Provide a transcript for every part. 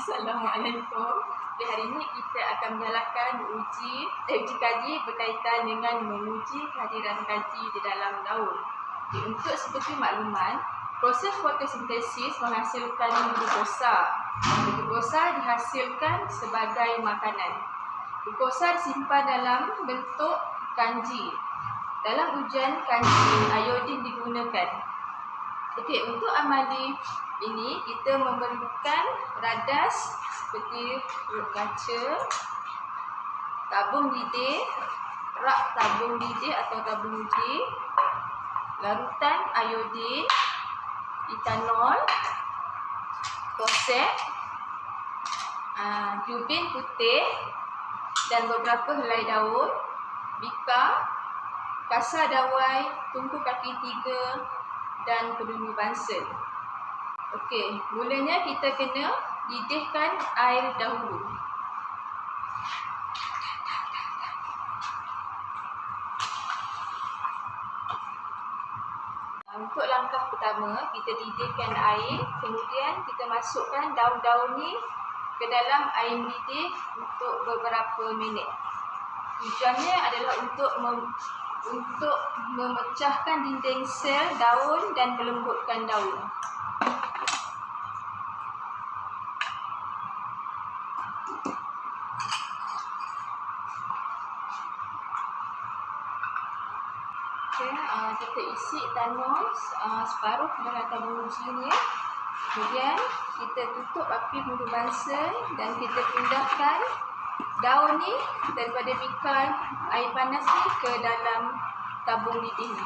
Assalamualaikum. Hari ini kita akan menyalahkan uji kaji berkaitan dengan menguji kehadiran kaji di dalam daun. Untuk seperti makluman, proses fotosintesis menghasilkan glukosa. Glukosa dihasilkan sebagai makanan. Glukosa disimpan dalam bentuk kanji. Dalam ujian kanji, iodin digunakan. Okey, untuk amali ini kita memerlukan radas seperti perut kaca, tabung didih, rak tabung didih atau tabung uji, larutan iodin, etanol, kosek, jubin putih dan beberapa helai daun, bika, kasa dawai, tungku kaki 3 dan kedua bansel. Okey, mulanya kita kena didihkan air dahulu. Untuk langkah pertama, kita didihkan air, kemudian kita masukkan daun-daun ni ke dalam air mendidih untuk beberapa minit. Tujuannya adalah untuk memecahkan dinding sel daun dan melembutkan daun. Kita isi etanol separuh dalam tabung uji ni. Kemudian kita tutup api hulu bansel dan kita pindahkan daun ni daripada bika air panas ni ke dalam tabung didih ni.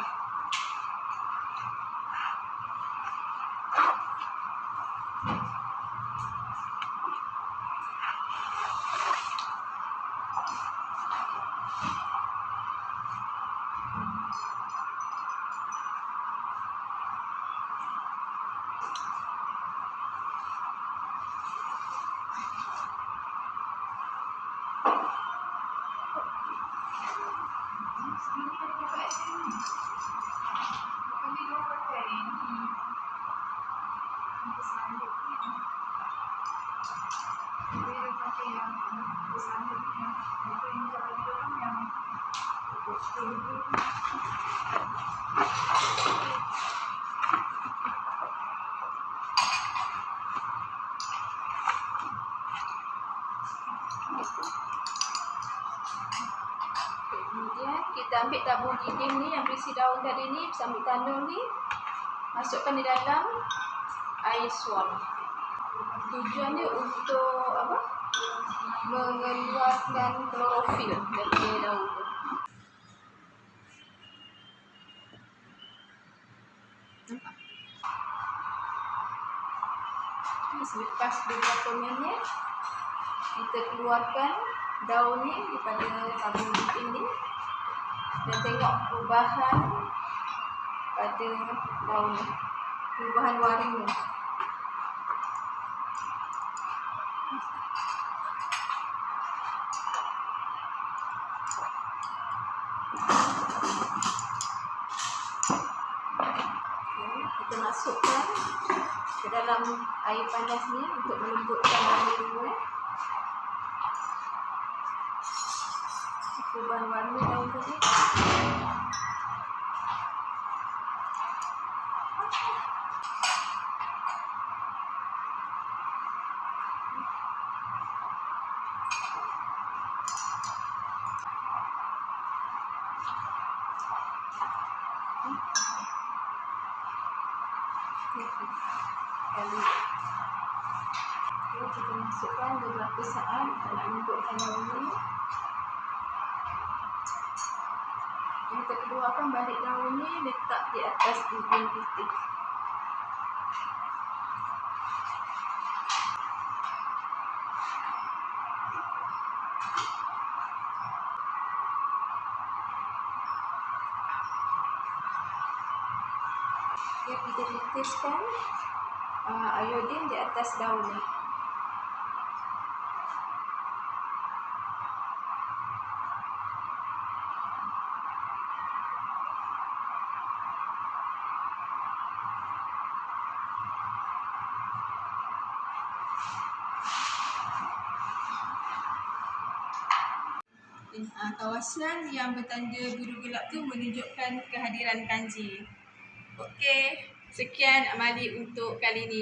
Kemudian kita ambil tabung didih ni yang berisi daun tadi ni bersama etanol ni, masukkan di dalam air suam. Tujuannya untuk mengeluarkan klorofil daripada daun tu. Selepas beberapa minit, kita keluarkan daun ni daripada tabung didih ni dan tengok perubahan pada daun ni, perubahan warna. Kita masukkan ke dalam air panas ni untuk melembutkan warna dulu. Perubahan warna daun tadi. Kita masukkan beberapa saat nak lembutkan daun ni. Kita keluarkan balik daun ni, letak di atas jubin putih. Kita titiskan iodin di atas daun ni. Kawasan yang bertanda biru gelap tu menunjukkan kehadiran kanji. Okey, sekian amali untuk kali ni.